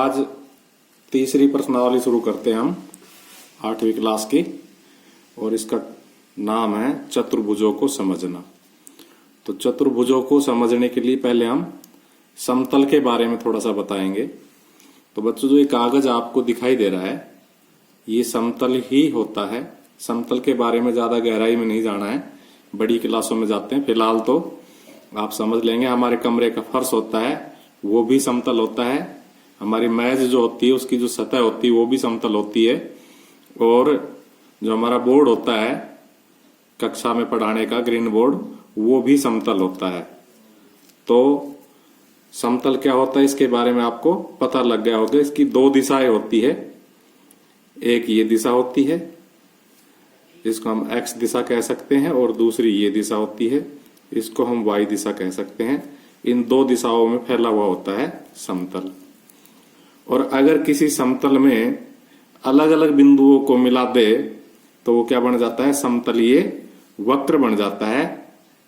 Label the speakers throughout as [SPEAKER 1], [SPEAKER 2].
[SPEAKER 1] आज तीसरी प्रश्नावली शुरू करते हैं हम 8वीं क्लास की, और इसका नाम है चतुर्भुजों को समझना। तो चतुर्भुजों को समझने के लिए पहले हम समतल के बारे में थोड़ा सा बताएंगे। तो बच्चों, जो ये कागज आपको दिखाई दे रहा है ये समतल ही होता है। समतल के बारे में ज्यादा गहराई में नहीं जाना है, बड़ी क्लासों में जाते हैं। फिलहाल तो आप समझ लेंगे हमारे कमरे का फर्श होता है वो भी समतल होता है, हमारी मेज जो होती है उसकी जो सतह होती है वो भी समतल होती है, और जो हमारा बोर्ड होता है कक्षा में पढ़ाने का ग्रीन बोर्ड वो भी समतल होता है। तो समतल क्या होता है इसके बारे में आपको पता लग गया होगा। इसकी दो दिशाएं होती है, एक ये दिशा होती है इसको हम एक्स दिशा कह सकते हैं, और दूसरी ये दिशा होती है इसको हम वाई दिशा कह सकते हैं। इन दो दिशाओं में फैला हुआ होता है समतल। और अगर किसी समतल में अलग अलग बिंदुओं को मिला दे तो वो क्या बन जाता है, समतलीय वक्र बन जाता है।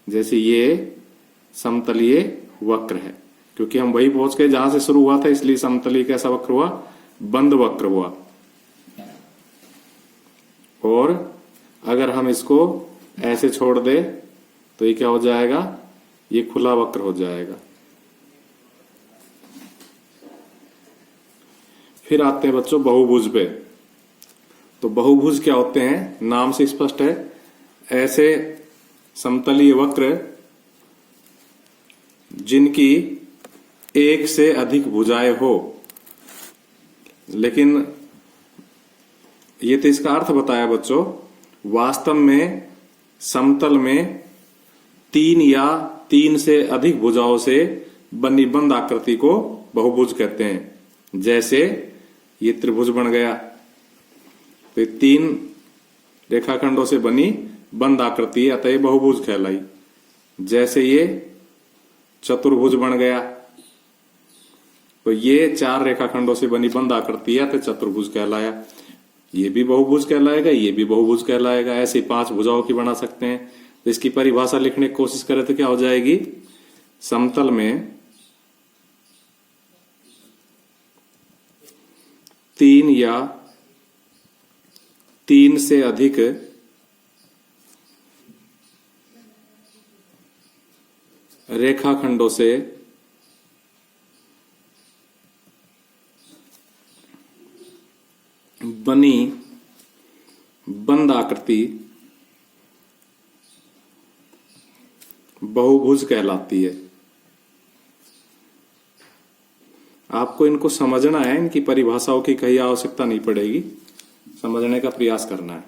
[SPEAKER 1] जैसे ये समतलीय वक्र है, क्योंकि हम वही पहुंच गए जहां से शुरू हुआ था, इसलिए समतलीय कैसा वक्र हुआ, बंद वक्र हुआ। और अगर हम इसको ऐसे छोड़ दे तो ये क्या हो जाएगा, ये खुला वक्र हो जाएगा। फिर आते हैं बच्चों बहुभुज पे। तो बहुभुज क्या होते हैं, नाम से स्पष्ट है, ऐसे समतलीय वक्र जिनकी एक से अधिक भुजाएं हो। लेकिन ये तो इसका अर्थ बताया बच्चों, वास्तव में समतल में तीन या तीन से अधिक भुजाओं से बनी बंद आकृति को बहुभुज कहते हैं। जैसे ये त्रिभुज बन गया तो तीन रेखाखंडों से बनी बंद आकृति अतः ये बहुभुज कहलाई। जैसे ये चतुर्भुज बन गया तो ये चार रेखाखंडों से बनी बंद आकृति है तो चतुर्भुज कहलाया। ये भी बहुभुज कहलाएगा, ये भी बहुभुज कहलाएगा। ऐसे 5 भुजाओं की बना सकते हैं। तो इसकी परिभाषा लिखने की कोशिश करें तो क्या हो जाएगी, समतल में तीन या तीन से अधिक रेखाखंडों से बनी बंद आकृति बहुभुज कहलाती है। आपको इनको समझना है, इनकी परिभाषाओं की कहीं आवश्यकता नहीं पड़ेगी, समझने का प्रयास करना है।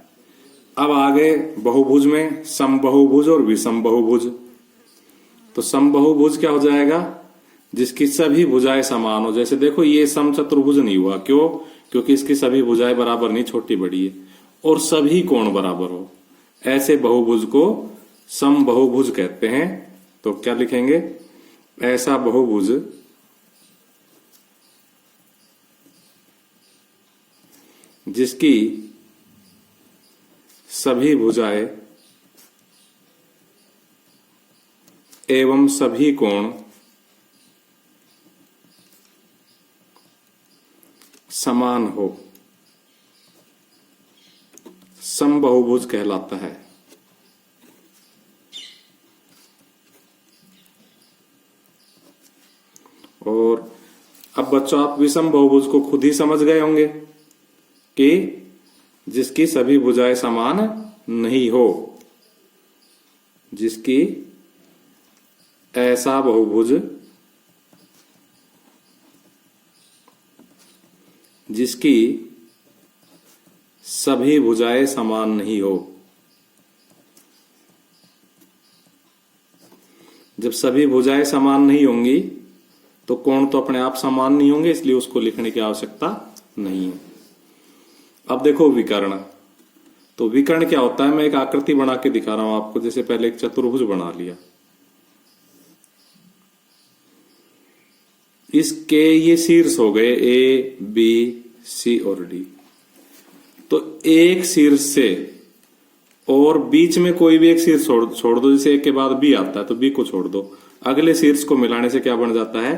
[SPEAKER 1] अब आगे बहुभुज में समबहुभुज और विषम बहुभुज। तो समबहुभुज क्या हो जाएगा, जिसकी सभी भुजाएं समान हो। जैसे देखो ये समचतुर्भुज नहीं हुआ, क्यों, क्योंकि इसकी सभी भुजाएं बराबर नहीं, छोटी बड़ी है, और सभी कोण बराबर हो। ऐसे बहुभुज को समबहुभुज कहते हैं। तो क्या लिखेंगे, ऐसा बहुभुज जिसकी सभी भुजाएं एवं सभी कोण समान हो, समबहुभुज कहलाता है। और अब बच्चों आप विषम बहुभुज को खुद ही समझ गए होंगे कि जिसकी सभी भुजाएं समान नहीं हो, जिसकी ऐसा बहुभुज जिसकी सभी भुजाएं समान नहीं हो। जब सभी भुजाएं समान नहीं होंगी तो कोण तो अपने आप समान नहीं होंगे, इसलिए उसको लिखने की आवश्यकता नहीं है। अब देखो विकर्ण। तो विकर्ण क्या होता है, मैं एक आकृति बना के दिखा रहा हूं आपको। जैसे पहले एक चतुर्भुज बना लिया, इसके ये शीर्ष हो गए ए बी सी और डी। तो एक शीर्ष से और बीच में कोई भी एक शीर्ष छोड़ दो, जैसे एक के बाद बी आता है तो बी को छोड़ दो, अगले शीर्ष को मिलाने से क्या बन जाता है,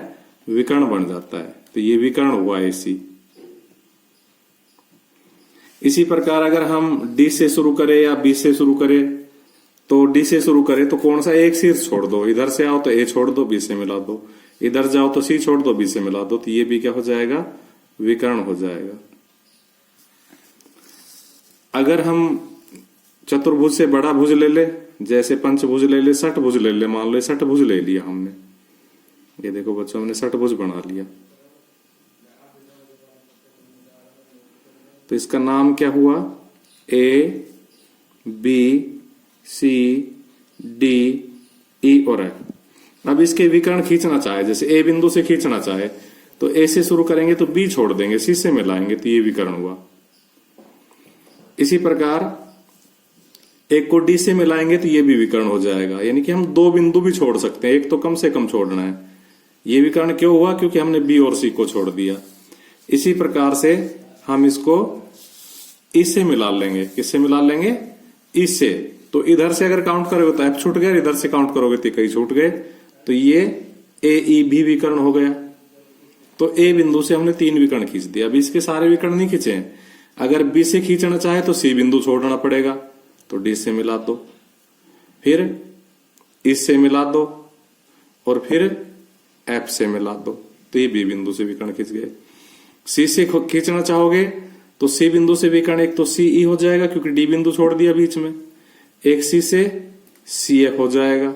[SPEAKER 1] विकर्ण बन जाता है, तो ये विकर्ण हुआ AC। इसी प्रकार अगर हम D से शुरू करें या B से शुरू करें, तो D से शुरू करें तो कौन सा एक शीर्ष छोड़ दो, इधर से आओ तो A छोड़ दो, B से मिला दो, इधर जाओ तो C छोड़ दो, B से मिला दो, तो ये भी क्या हो जाएगा, विकर्ण हो जाएगा। अगर हम चतुर्भुज से बड़ा भुज ले ले, जैसे पंचभुज ले ले, षटभुज ले ले, मान लो षटभुज ले लिया हमने, ये देखो बच्चों हमने षटभुज बना लिया, तो इसका नाम क्या हुआ, ABCDE और F। अब इसके विकर्ण खींचना चाहे, जैसे A बिंदु से खींचना चाहे तो A से शुरू करेंगे तो B छोड़ देंगे, C से मिलाएंगे तो ये विकर्ण हुआ। इसी प्रकार एक को D से मिलाएंगे तो ये भी विकर्ण हो जाएगा, यानी कि हम दो बिंदु भी छोड़ सकते हैं, एक तो कम से कम छोड़ना है। ये विकर्ण क्यों हुआ, क्योंकि हमने B और C को छोड़ दिया। इसी प्रकार से हम इसको इससे मिला लेंगे, किससे मिला लेंगे, इससे। तो इधर से अगर काउंट करोगे तो F छूट गया, इधर से काउंट करोगे तो कई छूट गए, तो ये AE भी विकर्ण हो गया। तो A बिंदु से हमने 3 विकर्ण खींच दिया। अब इसके सारे विकर्ण नहीं खींचे, अगर B से खींचना चाहे तो C बिंदु छोड़ना पड़ेगा, तो D से मिला दो, फिर इससे मिला दो, और फिर F से मिला दो, तो ये B बिंदु से विकर्ण खींच गए। C से खींचना चाहोगे तो C बिंदु से विकर्ण एक तो CE हो जाएगा, क्योंकि D बिंदु छोड़ दिया बीच में, एक C से CF हो जाएगा,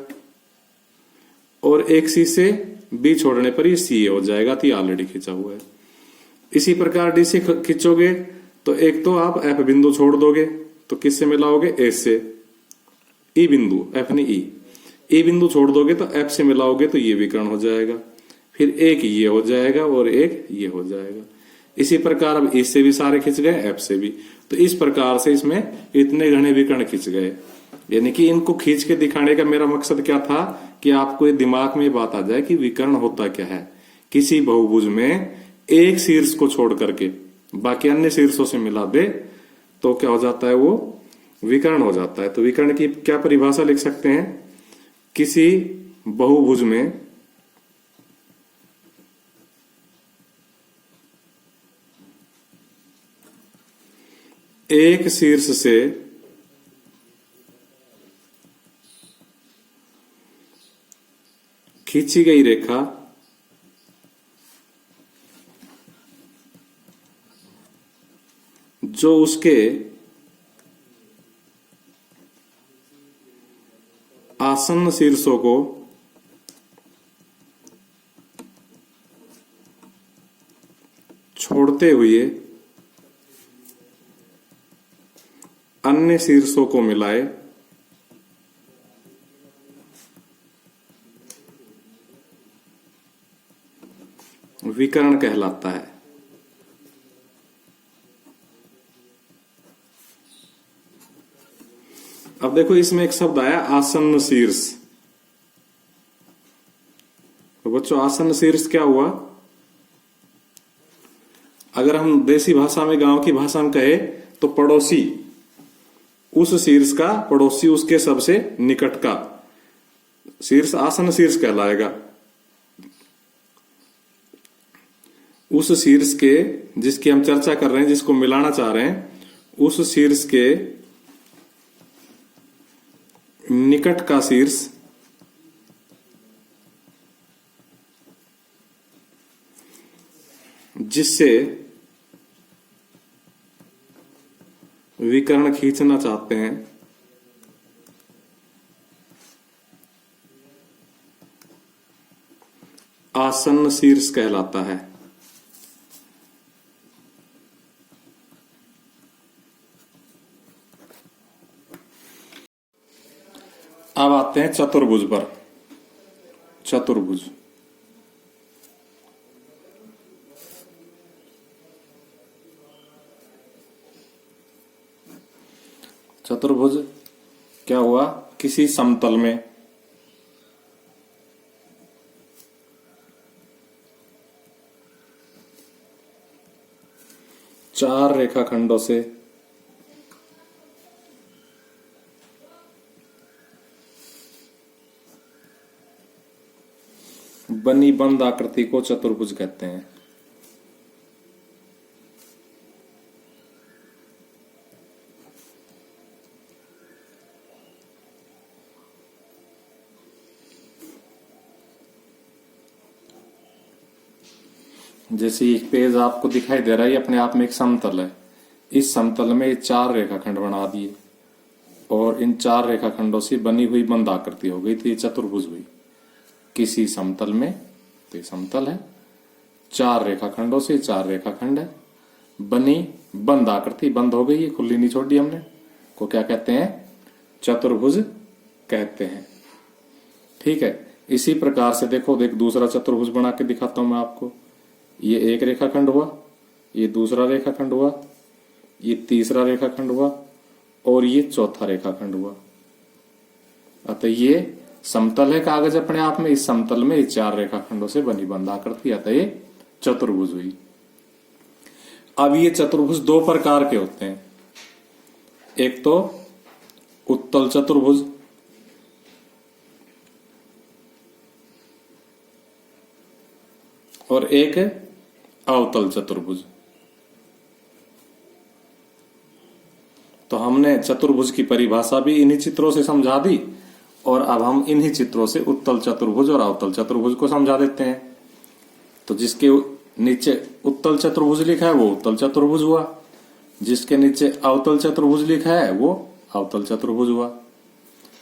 [SPEAKER 1] और एक C से B छोड़ने पर ये CA हो जाएगा, तो ये ऑलरेडी खींचा हुआ है। इसी प्रकार D से खींचोगे तो एक तो आप F बिंदु छोड़ दोगे, तो किससे मिलाओगे, A से, E बिंदु, F नहीं E बिंदु छोड़ दोगे तो F से मिलाओगे तो ये विकर्ण हो जाएगा, फिर एक ये हो जाएगा और एक ये हो जाएगा। इसी प्रकार अब इससे भी सारे खिंच गए, F से भी। तो इस प्रकार से इसमें इतने घने विकर्ण खिंच गए। यानी कि इनको खींच के दिखाने का मेरा मकसद क्या था, कि आपको ये दिमाग में बात आ जाए कि विकर्ण होता क्या है। किसी बहुभुज में एक शीर्ष को छोड़ करके बाकी अन्य शीर्षों से मिला दे तो क्या हो जाता है, वो विकर्ण हो जाता है। तो विकर्ण की क्या परिभाषा लिख सकते हैं, किसी बहुभुज में एक शीर्ष से खींची गई रेखा जो उसके आसन्न शीर्षों को छोड़ते हुए अन्य शीर्षों को मिलाए विकर्ण कहलाता है। अब देखो इसमें एक शब्द आया आसन्न शीर्ष। तो बच्चों आसन्न शीर्ष क्या हुआ, अगर हम देसी भाषा में, गांव की भाषा में कहे तो पड़ोसी, उस शीर्ष का पड़ोसी, उसके सबसे निकट का शीर्ष आसन्न शीर्ष कहलाएगा। उस शीर्ष के जिसकी हम चर्चा कर रहे हैं, जिसको मिलाना चाह रहे हैं, उस शीर्ष के निकट का शीर्ष जिससे विकर्ण खींचना चाहते हैं आसन्न शीर्ष कहलाता है। अब आते हैं चतुर्भुज पर। चतुर्भुज चतुर्भुज क्या हुआ, किसी समतल में चार रेखाखंडों से बनी बंद आकृति को चतुर्भुज कहते हैं। जैसे एक पेज आपको दिखाई दे रहा है, ये अपने आप में एक समतल है। इस समतल में 4 रेखाखंड बना दिए और इन 4 रेखाखंडों से बनी हुई बंद आकृति हो गई, तो ये चतुर्भुज हुई। किसी समतल में, तो ये समतल है, 4 रेखाखंडों से 4 रेखाखंड है, बनी बंद आकृति, बंद हो गई है, खुली नहीं छोड़ी हमने, को क्या कहते हैं? चतुर्भुज कहते हैं। ठीक है। इसी प्रकार से देखो, एक दूसरा चतुर्भुज बना के दिखाता हूं मैं आपको। ये एक रेखाखंड हुआ, ये दूसरा रेखाखंड हुआ, ये तीसरा रेखाखंड हुआ और ये चौथा रेखाखंड हुआ। अतः ये समतल है कागज अपने आप में। इस समतल में 4 रेखाखंडों से बनी बंद आकृति, अतः ये चतुर्भुज हुई। अब ये चतुर्भुज 2 प्रकार के होते हैं। एक तो उत्तल चतुर्भुज, और एक अवतल चतुर्भुज। तो हमने चतुर्भुज की परिभाषा भी इन्हीं चित्रों से समझा दी और अब हम इन्हीं चित्रों से उत्तल चतुर्भुज और अवतल चतुर्भुज को समझा देते हैं। तो जिसके नीचे उत्तल चतुर्भुज लिखा है वो उत्तल चतुर्भुज हुआ, जिसके नीचे अवतल चतुर्भुज लिखा है वो अवतल चतुर्भुज हुआ।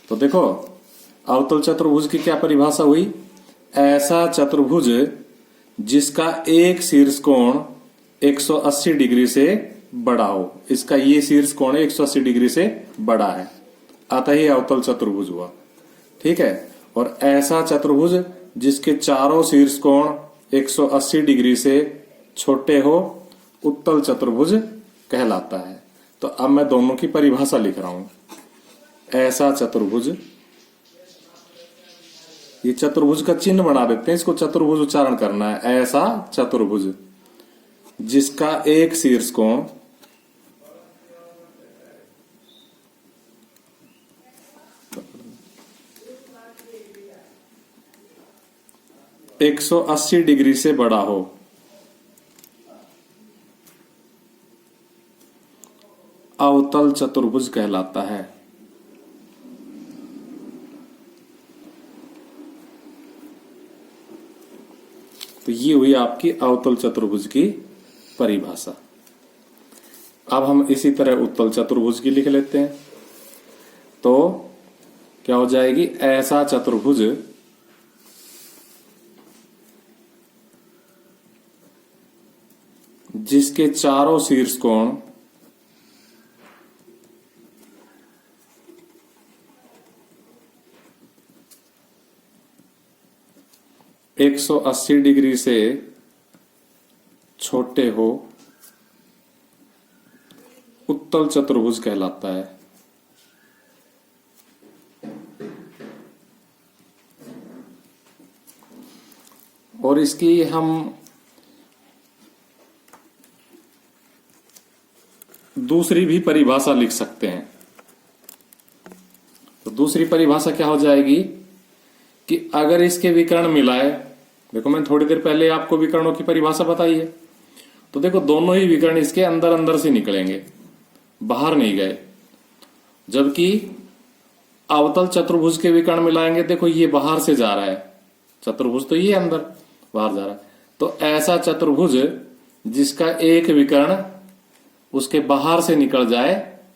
[SPEAKER 1] तो देखो, अवतल चतुर्भुज की क्या परिभाषा हुई? ऐसा चतुर्भुज जिसका एक शीर्ष कोण 180 डिग्री से बड़ा हो। इसका ये शीर्ष कोण 180 डिग्री से बड़ा है, अतः ही अवतल चतुर्भुज हुआ। ठीक है। और ऐसा चतुर्भुज जिसके चारों शीर्ष कोण 180 डिग्री से छोटे हो, उत्तल चतुर्भुज कहलाता है। तो अब मैं दोनों की परिभाषा लिख रहा हूं। ऐसा चतुर्भुज, ये चतुर्भुज का चिन्ह बना देते हैं, इसको चतुर्भुज उच्चारण करना है। ऐसा चतुर्भुज जिसका एक शीर्ष कोण 180 डिग्री से बड़ा हो, अवतल चतुर्भुज कहलाता है। तो ये हुई आपकी अवतल चतुर्भुज की परिभाषा। अब हम इसी तरह उत्तल चतुर्भुज की लिख लेते हैं। तो क्या हो जाएगी? ऐसा चतुर्भुज जिसके चारों शीर्ष कोण 180 डिग्री से छोटे हो, उत्तल चतुर्भुज कहलाता है। और इसकी हम दूसरी भी परिभाषा लिख सकते हैं। तो दूसरी परिभाषा क्या हो जाएगी कि अगर इसके विकर्ण मिलाए, देखो मैं थोड़ी देर पहले आपको विकर्णों की परिभाषा बताई है, तो देखो दोनों ही विकर्ण इसके अंदर अंदर से निकलेंगे, बाहर नहीं गए। जबकि अवतल चतुर्भुज के विकर्ण मिलाएंगे, देखो ये बाहर से जा रहा है, चतुर्भुज तो ये अंदर बाहर जा रहा है। तो ऐसा चतुर्भुज जिसका एक विकर्ण उसके बाहर से निकल जाए,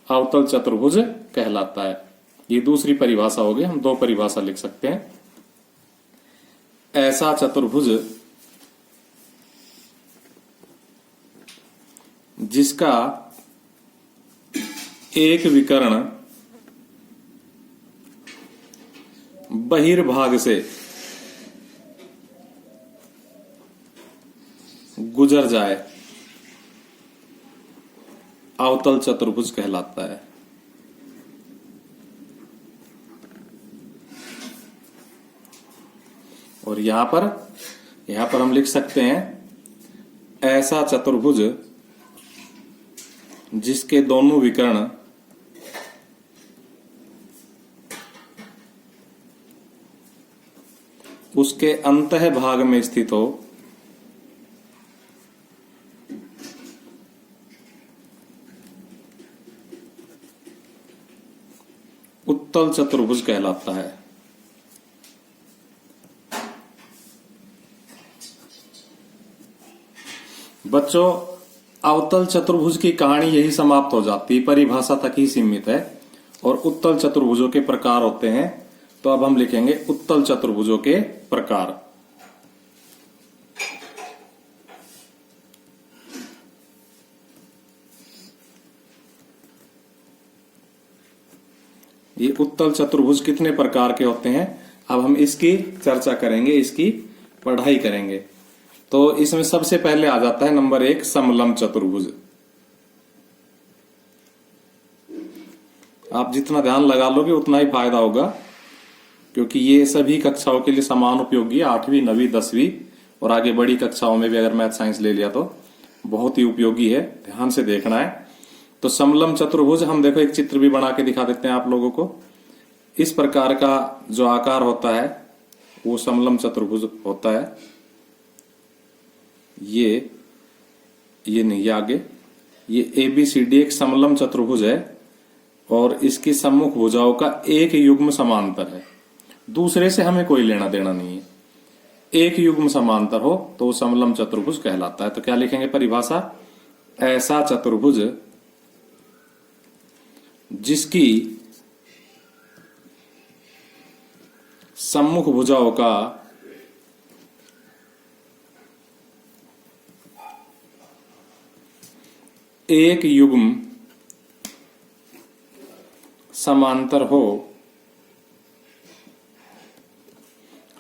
[SPEAKER 1] अवतल चतुर्भुज कहलाता है। ये दूसरी परिभाषा होगी। हम 2 परिभाषा लिख सकते हैं। ऐसा चतुर्भुज जिसका एक विकर्ण बहिर्भाग से गुजर जाए, अवतल चतुर्भुज कहलाता है। और यहां पर हम लिख सकते हैं ऐसा चतुर्भुज जिसके दोनों विकर्ण उसके अंतः भाग में स्थित हो उत्तल चतुर्भुज कहलाता है। बच्चों, अवतल चतुर्भुज की कहानी यही समाप्त हो जाती है, परिभाषा तक ही सीमित है और उत्तल चतुर्भुजों के प्रकार होते हैं। तो अब हम लिखेंगे उत्तल चतुर्भुजों के प्रकार। ये उत्तल चतुर्भुज कितने प्रकार के होते हैं, अब हम इसकी चर्चा करेंगे, इसकी पढ़ाई करेंगे। तो इसमें सबसे पहले आ जाता है नंबर 1 समलंब चतुर्भुज। आप जितना ध्यान लगा लोगे उतना ही फायदा होगा, क्योंकि ये सभी कक्षाओं के लिए समान उपयोगी है। 8वीं 9वीं 10वीं और आगे बड़ी कक्षाओं में भी अगर मैथ साइंस ले लिया तो बहुत ही उपयोगी है, ध्यान से देखना है। तो समलंब चतुर्भुज हम देखो एक चित्र भी बना के दिखा देते हैं आप लोगों को। इस प्रकार का जो आकार होता है वो समलंब चतुर्भुज होता है। ये नहीं, ये आगे ये ABCD एक समलंब चतुर्भुज है और इसकी सम्मुख भुजाओं का एक युग्म समांतर है। दूसरे से हमें कोई लेना देना नहीं है, एक युग्म समांतर हो तो समलंब चतुर्भुज कहलाता है। तो क्या लिखेंगे परिभाषा, ऐसा चतुर्भुज जिसकी सम्मुख भुजाओं का एक युग्म समांतर हो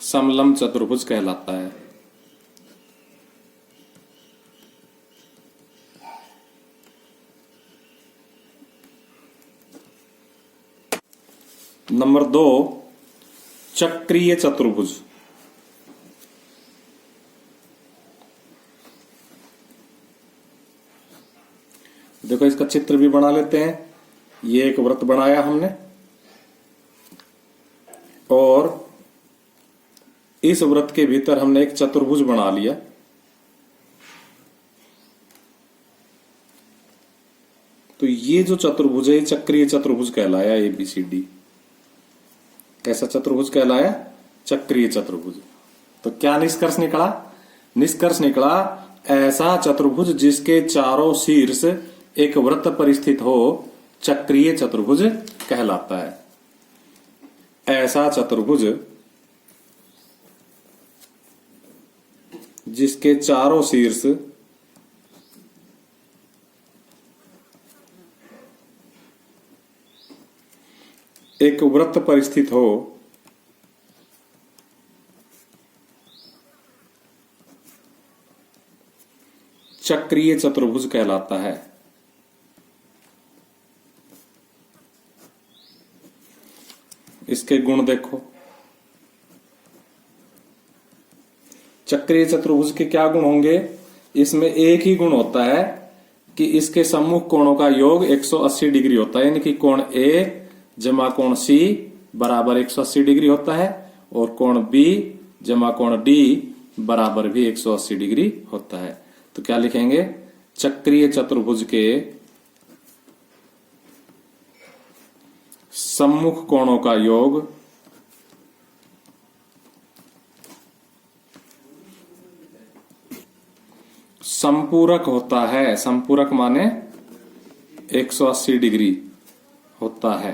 [SPEAKER 1] समलंब चतुर्भुज कहलाता है। नंबर 2 चक्रीय चतुर्भुज। देखो इसका चित्र भी बना लेते हैं। ये एक वृत्त बनाया हमने और इस वृत्त के भीतर हमने एक चतुर्भुज बना लिया। तो ये जो चतुर्भुज है ये चक्रीय चतुर्भुज कहलाया, ABCD। कैसा चतुर्भुज कहलाया, चक्रीय चतुर्भुज। तो क्या निष्कर्ष निकला, निष्कर्ष निकला ऐसा चतुर्भुज जिसके चारों शीर्ष एक वृत्त पर स्थित हो चक्रीय चतुर्भुज कहलाता है। ऐसा चतुर्भुज जिसके चारों शीर्ष एक वृत्त पर स्थित हो चक्रीय चतुर्भुज कहलाता है। इसके गुण देखो, चक्रीय चतुर्भुज के क्या गुण होंगे, इसमें एक ही गुण होता है कि इसके सम्मुख कोणों का योग 180 डिग्री होता है, यानी कि कोण A जमा कोण C बराबर 180 डिग्री होता है और कोण B जमा कोण D बराबर भी 180 डिग्री होता है। तो क्या लिखेंगे, चक्रीय चतुर्भुज के सम्मुख कोणों का योग संपूरक होता है। संपूरक माने 180 डिग्री होता है।